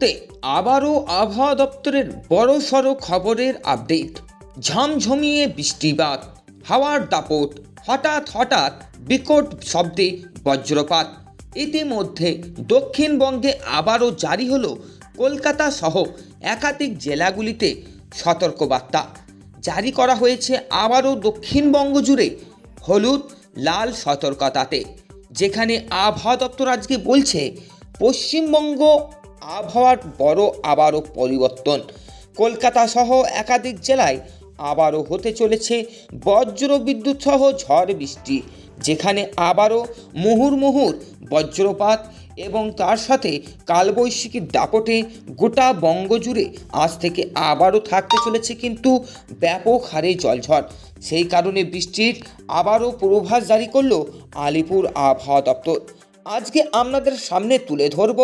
মুহূর্তে আবারও আবহাওয়া দপ্তরের বড়সড় খবরের আপডেট। ঝমঝমিয়ে বৃষ্টিপাত, হাওয়ার দাপট, হঠাৎ বিকট শব্দে বজ্রপাত। ইতিমধ্যে দক্ষিণবঙ্গে আবারও জারি হলো কলকাতা সহ একাধিক জেলাগুলিতে সতর্কবার্তা জারি করা হয়েছে। আবারও দক্ষিণবঙ্গ জুড়ে হলুদ লাল সতর্কতাতে, যেখানে আবহাওয়া দপ্তর আজকে বলছে পশ্চিমবঙ্গ আবহাওয়ার আবারও পরিবর্তন। কলকাতা সহ একাধিক জেলায় আবারও হতে চলেছে বজ্র বিদ্যুৎ সহ ঝড় বৃষ্টি, যেখানে আবারও মুহুর্মুহুর বজ্রপাত এবং তার সাথে কালবৈশাখীর দাপটে গোটা বঙ্গ জুড়ে আজ থেকে আবারও থাকতে চলেছে কিন্তু ব্যাপক হারে জলঝড়। সেই কারণে বৃষ্টির আবারও পূর্বাভাস জারি করল আলিপুর আবহাওয়া দপ্তর। আজকে আপনাদের সামনে তুলে ধরব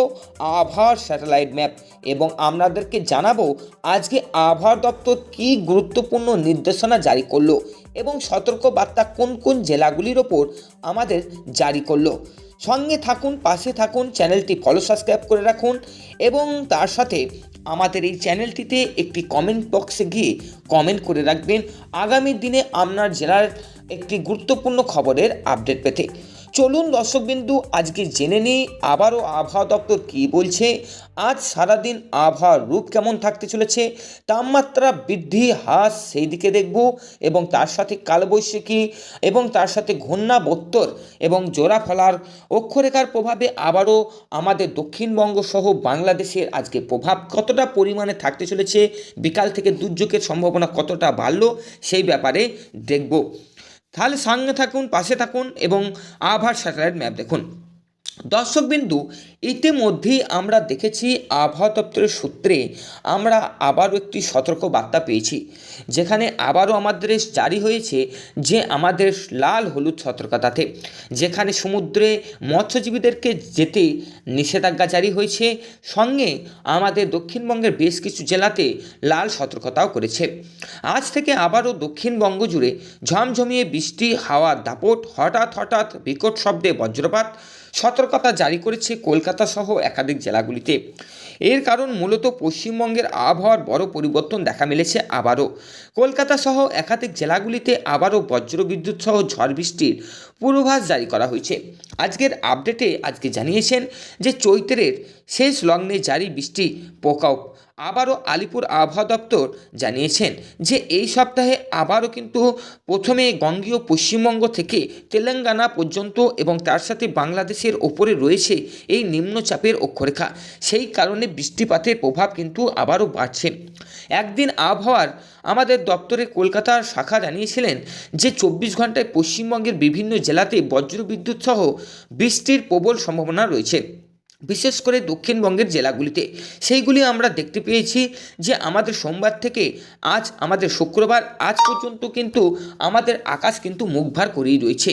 আবহাওয়ার স্যাটেলাইট ম্যাপ এবং আপনাদেরকে জানাবো আজকে আবহাওয়া দপ্তর কী গুরুত্বপূর্ণ নির্দেশনা জারি করলো এবং সতর্কবার্তা কোন কোন জেলাগুলির ওপর আমাদের জারি করলো। সঙ্গে থাকুন, পাশে থাকুন, চ্যানেলটি ফলো সাবস্ক্রাইব করে রাখুন এবং তার সাথে আমাদের এই চ্যানেলটিতে একটি কমেন্ট বক্সে গিয়ে কমেন্ট করে রাখবেন আগামী দিনে আপনার জেলার একটি গুরুত্বপূর্ণ খবরের আপডেট পেতে। চলুন দর্শকবিন্দু, আজকে জেনে নিই আবারও আবহাওয়া দপ্তর কী বলছে। আজ সারাদিন আবহাওয়ার রূপ কেমন থাকতে চলেছে, তাপমাত্রা বৃদ্ধি হ্রাস সেই দিকে দেখব এবং তার সাথে কালবৈশাখী এবং তার সাথে ঘূর্ণাবর্তর এবং জোড়া ফলার অক্ষরেখার প্রভাবে আবারও আমাদের দক্ষিণবঙ্গ সহ বাংলাদেশের আজকে প্রভাব কতটা পরিমাণে থাকতে চলেছে, বিকাল থেকে দুর্যোগের সম্ভাবনা কতটা বাড়লো সেই ব্যাপারে দেখব। তাহলে সঙ্গে থাকুন, পাশে থাকুন এবং আবহাওয়ার স্যাটেলাইট ম্যাপ দেখুন। দর্শকবিন্দু, ইতিমধ্যেই আমরা দেখেছি আবহাওয়া দপ্তরের সূত্রে আমরা আবারও একটি সতর্ক বার্তা পেয়েছি, যেখানে আবারও আমাদের জারি হয়েছে যে আমাদের লাল হলুদ সতর্কতাতে, যেখানে সমুদ্রে মৎস্যজীবীদেরকে যেতে নিষেধাজ্ঞা জারি হয়েছে। সঙ্গে আমাদের দক্ষিণবঙ্গের বেশ কিছু জেলাতে লাল সতর্কতাও করেছে। আজ থেকে আবারও দক্ষিণবঙ্গ জুড়ে ঝমঝমিয়ে বৃষ্টি, হাওয়ার দাপট, হঠাৎ বিকট শব্দে বজ্রপাত সতর্কতা জারি করেছে কলকাতা সহ একাধিক জেলাগুলিতে। এর কারণ মূলত পশ্চিমবঙ্গের আবহাওয়ার বড় পরিবর্তন দেখা মিলেছে। আবারও কলকাতা সহ একাধিক জেলাগুলিতে আবারও বজ্রবিদ্যুৎ সহ ঝড় বৃষ্টির পূর্বাভাস জারি করা হয়েছে। আজকের আপডেটে আজকে জানিয়েছেন যে চৈত্রের শেষ লগ্নে জারি বৃষ্টি প্রকোপ। আবারও আলিপুর আবহাওয়া দপ্তর জানিয়েছেন যে এই সপ্তাহে আবারও কিন্তু প্রথমে বঙ্গীয় পশ্চিমবঙ্গ থেকে তেলেঙ্গানা পর্যন্ত এবং তার সাথে বাংলাদেশের ওপরে রয়েছে এই নিম্নচাপের অক্ষরেখা। সেই কারণে বৃষ্টিপাতের প্রভাব কিন্তু আবারও বাড়ছে। একদিন আবহাওয়ার আমাদের দপ্তরের কলকাতার শাখা জানিয়েছিলেন যে 24 ঘন্টায় পশ্চিমবঙ্গের বিভিন্ন জেলাতে বজ্রবিদ্যুৎ সহ বৃষ্টির প্রবল সম্ভাবনা রয়েছে, বিশেষ করে দক্ষিণবঙ্গের জেলাগুলিতে। সেইগুলি আমরা দেখতে পেয়েছি যে আমাদের সোমবার থেকে আজ আমাদের শুক্রবার আজ পর্যন্ত কিন্তু আমাদের আকাশ কিন্তু মুখভার করেই রয়েছে।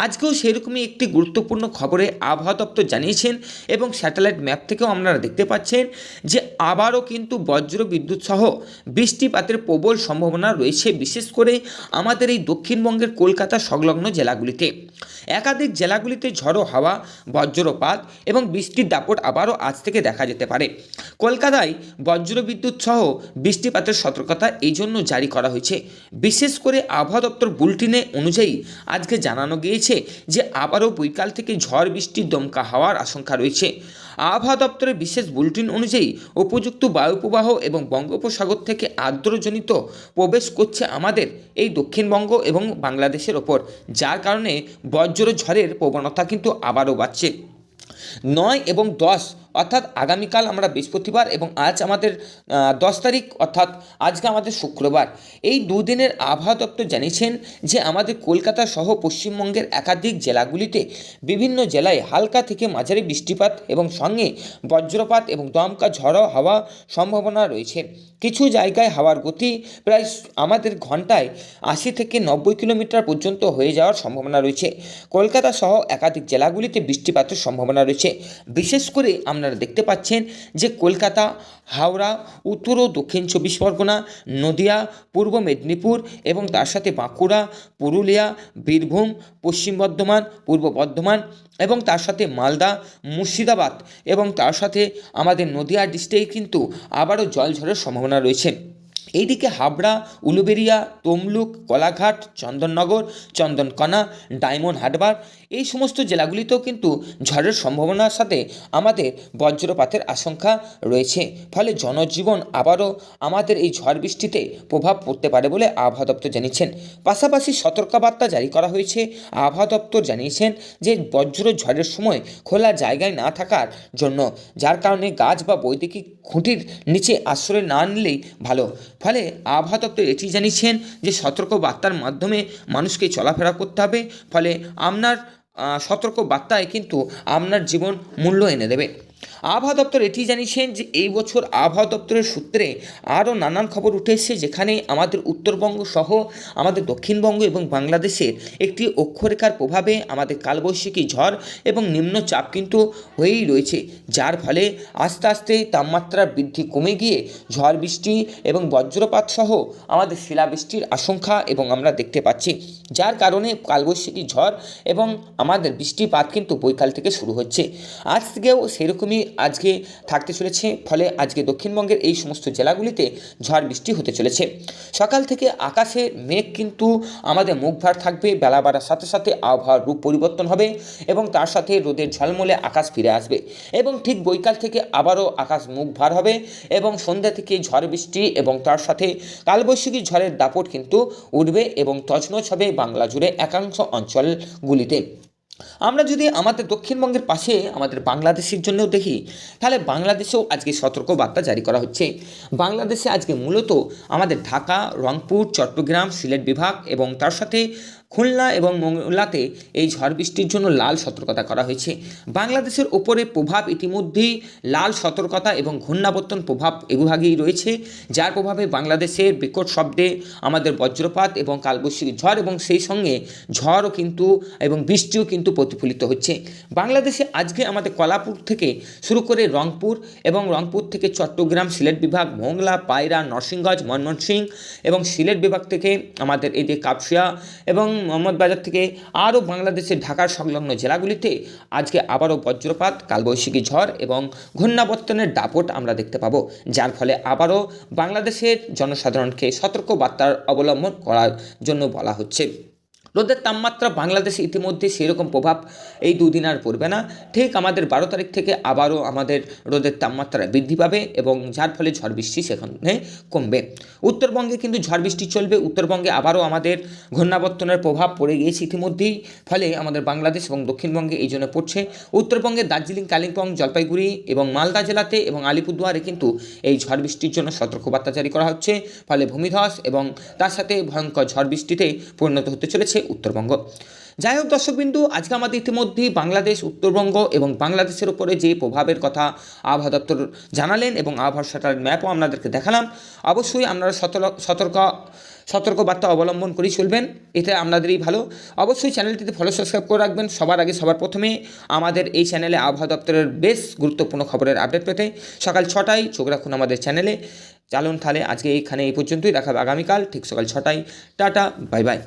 আজকেও সেরকমই একটি গুরুত্বপূর্ণ খবরে আবহাওয়া দপ্তর জানিয়েছেন এবং স্যাটেলাইট ম্যাপ থেকেও আপনারা দেখতে পাচ্ছেন যে আবারও কিন্তু বজ্র বিদ্যুৎ সহ বৃষ্টিপাতের প্রবল সম্ভাবনা রয়েছে, বিশেষ করে আমাদের এই দক্ষিণবঙ্গের কলকাতা সংলগ্ন জেলাগুলিতে। একাধিক জেলাগুলিতে ঝড়ো হাওয়া, বজ্রপাত এবং বৃষ্টির দাপট আবারও আজ থেকে দেখা যেতে পারে। কলকাতায় বজ্রবিদ্যুৎ সহ বৃষ্টিপাতের সতর্কতা এই জন্য জারি করা হয়েছে। বিশেষ করে আবহাওয়া দপ্তর বুলেটিনে অনুযায়ী আজকে জানানো গিয়েছে যে আবারও বৈকাল থেকে ঝড় বৃষ্টির দমকা হওয়ার আশঙ্কা রয়েছে। আবহাওয়া দপ্তরের বিশেষ বুলেটিন অনুযায়ী উপযুক্ত বায়ুপ্রবাহ এবং বঙ্গোপসাগর থেকে আর্দ্রজনিত প্রবেশ করছে আমাদের এই দক্ষিণবঙ্গ এবং বাংলাদেশের ওপর, যার কারণে বজ্র ঝড়ের প্রবণতা কিন্তু আবারও বাড়ছে। 9 এবং 10 অর্থাৎ আগামীকাল আমরা বৃহস্পতিবার এবং আজ আমাদের 10 তারিখ অর্থাৎ আজকে আমাদের শুক্রবার, এই দুদিনের আবহাওয়া দপ্তর জানিয়েছেন যে আমাদের কলকাতা সহ পশ্চিমবঙ্গের একাধিক জেলাগুলিতে বিভিন্ন জেলায় হালকা থেকে মাঝারি বৃষ্টিপাত এবং সঙ্গে বজ্রপাত এবং দমকা ঝড়ো হাওয়া সম্ভাবনা রয়েছে। কিছু জায়গায় হাওয়ার গতি প্রায় আমাদের ঘন্টায় 80 থেকে 90 কিলোমিটার পর্যন্ত হয়ে যাওয়ার সম্ভাবনা রয়েছে। কলকাতা সহ একাধিক জেলাগুলিতে বৃষ্টিপাতের সম্ভাবনা রয়েছে। বিশেষ করে আমরা আপনারা দেখতে পাচ্ছেন যে কলকাতা, হাওড়া, উত্তর ও দক্ষিণ 24 পরগনা, নদিয়া, পূর্ব মেদিনীপুর এবং তার সাথে বাঁকুড়া, পুরুলিয়া, বীরভূম, পশ্চিম বর্ধমান, পূর্ব বর্ধমান এবং তার সাথে মালদা, মুর্শিদাবাদ এবং তার সাথে আমাদের নদিয়া ডিস্ট্রিক্টে কিন্তু আবারও জলঝড়ের সম্ভাবনা রয়েছে। এইদিকে হাবড়া, উলুবেড়িয়া, তমলুক, কোলাঘাট, চন্দননগর, চন্দনকোনা, ডায়মন্ড হারবার এই সমস্ত জেলাগুলিতেও কিন্তু ঝড়ের সম্ভাবনার সাথে আমাদের বজ্রপাতের আশঙ্কা রয়েছে। ফলে জনজীবন আবারও আমাদের এই ঝড় বৃষ্টিতে প্রভাব পড়তে পারে বলে আবহাওয়া দপ্তর জানিয়েছেন। পাশাপাশি সতর্কবার্তা জারি করা হয়েছে। আবহাওয়া দপ্তর জানিয়েছেন যে বজ্র ঝড়ের সময় খোলা জায়গায় না থাকার জন্য, যার কারণে গাছ বা বৈদ্যুতিক খুঁটির নিচে আশ্রয় না নিলেই ভালো। ফলে আবহাওয়া দপ্তর এটি জানিয়েছেন যে সতর্ক বার্তার মাধ্যমে মানুষকে চলাফেরা করতে হবে। ফলে আপনার সতর্ক বার্তায় কিন্তু আপনার জীবন মূল্য এনে দেবে। আবহাওয়া দপ্তর এটি জানিয়েছেন যে এই বছর আবহাওয়া দপ্তরের সূত্রে আরও নানান খবর উঠে এসেছে, যেখানে আমাদের উত্তরবঙ্গ সহ আমাদের দক্ষিণবঙ্গ এবং বাংলাদেশের একটি অক্ষরেখার প্রভাবে আমাদের কালবৈশাখী ঝড় এবং নিম্নচাপ কিন্তু হয়েই রয়েছে, যার ফলে আস্তে আস্তে তাপমাত্রার বৃদ্ধি কমে গিয়ে ঝড় বৃষ্টি এবং বজ্রপাত সহ আমাদের শিলাবৃষ্টির আশঙ্কা এবং আমরা দেখতে পাচ্ছি, যার কারণে কালবৈশাখী ঝড় এবং আমাদের বৃষ্টিপাত কিন্তু বৈকাল থেকে শুরু হচ্ছে। আজকেও সেরকমই আজকে থাকতে চলেছে। ফলে আজকে দক্ষিণবঙ্গের এই সমস্ত জেলাগুলিতে ঝড় বৃষ্টি হতে চলেছে। সকাল থেকে আকাশে মেঘ কিন্তু আমাদের মুখভার থাকবে, বেলা বাড়ার সাথে সাথে আবহাওয়ার রূপ পরিবর্তন হবে এবং তার সাথে রোদের ঝলমলে আকাশ ফিরে আসবে এবং ঠিক বৈকাল থেকে আবারও আকাশ মুখভার হবে এবং সন্ধ্যা থেকে ঝড় বৃষ্টি এবং তার সাথে কালবৈশাখী ঝড়ের দাপট কিন্তু উঠবে এবং তছনছ হবে বাংলা জুড়ে একাংশ অঞ্চলগুলিতে। আমরা যদি আমাদের দক্ষিণবঙ্গের পাশে আমাদের বাংলাদেশের জন্যও দেখি, তাহলে বাংলাদেশেও আজকে সতর্ক বার্তা জারি করা হচ্ছে। বাংলাদেশে আজকে মূলত আমাদের ঢাকা, রংপুর, চট্টগ্রাম, সিলেট বিভাগ এবং তার সাথে খুলনা এবং মোংলাতে এই ঝড় বৃষ্টির জন্য লাল সতর্কতা করা হয়েছে। বাংলাদেশের ওপরে প্রভাব ইতিমধ্যেই লাল সতর্কতা এবং ঘূর্ণাবর্তন প্রভাব এগুভাগেই রয়েছে, যার প্রভাবে বাংলাদেশের বিকট শব্দে আমাদের বজ্রপাত এবং কালবৈশাখী ঝড় এবং সেই সঙ্গে ঝড়ও কিন্তু এবং বৃষ্টিও কিন্তু প্রতিফলিত হচ্ছে। বাংলাদেশে আজকে আমাদের কলাপুর থেকে শুরু করে রংপুর এবং রংপুর থেকে চট্টগ্রাম, সিলেট বিভাগ, মোংলা, পায়রা, নরসিংগঞ্জ, ময়মনসিংহ এবং সিলেট বিভাগ থেকে আমাদের এই যে কাপসিয়া এবং মোহাম্মদবাজার থেকে আরও বাংলাদেশের ঢাকার সংলগ্ন জেলাগুলিতে আজকে আবারও বজ্রপাত, কালবৈশাখী ঝড় এবং ঘূর্ণাবর্তনের দাপট আমরা দেখতে পাবো, যার ফলে আবারও বাংলাদেশের জনসাধারণকে সতর্ক বার্তার অবলম্বন করার জন্য বলা হচ্ছে। রোদের তাপমাত্রা বাংলাদেশে ইতিমধ্যে সেরকম প্রভাব এই দুদিন আর পড়বে না। ঠিক আমাদের 12 তারিখ থেকে আবারও আমাদের রোদের তাপমাত্রা বৃদ্ধি পাবে এবং যার ফলে ঝড় বৃষ্টি সেখানে কমবে। উত্তরবঙ্গে কিন্তু ঝড় বৃষ্টি চলবে। উত্তরবঙ্গে আবারও আমাদের ঘূর্ণাবর্তনের প্রভাব পড়ে গিয়েছে ইতিমধ্যেই, ফলে আমাদের বাংলাদেশ এবং দক্ষিণবঙ্গে এই জন্য পড়ছে। উত্তরবঙ্গে দার্জিলিং, কালিম্পং, জলপাইগুড়ি এবং মালদা জেলাতে এবং আলিপুরদুয়ারে কিন্তু এই ঝড় বৃষ্টির জন্য সতর্কবার্তা জারি করা হচ্ছে। ফলে ভূমিধস এবং তার সাথে ভয়ঙ্কর ঝড় বৃষ্টিতে পরিণত হতে চলেছে উত্তরবঙ্গ। যাই হোক দর্শকবিন্দু, আজকে আমাদের ইতিমধ্যেই বাংলাদেশ, উত্তরবঙ্গ এবং বাংলাদেশের উপরে যে প্রভাবের কথা আবহাওয়া দপ্তর জানালেন এবং আবহাওয়ার স্যাটেলাইট ম্যাপও আপনাদেরকে দেখালাম। অবশ্যই আপনারা সতর্ক বার্তা অবলম্বন করেই চলবেন, এতে আপনাদেরই ভালো। অবশ্যই চ্যানেলটিতে ফলো, সাবস্ক্রাইব করে রাখবেন সবার আগে সবার প্রথমে আমাদের এই চ্যানেলে আবহাওয়া দপ্তরের বেশ গুরুত্বপূর্ণ খবরের আপডেট পেতে। সকাল 6টায় চোখ রাখুন আমাদের চ্যানেলে। চালুন তাহলে আজকে এইখানে এই পর্যন্তই, দেখা হবে আগামীকাল ঠিক সকাল 6টায়। Tata, bye bye.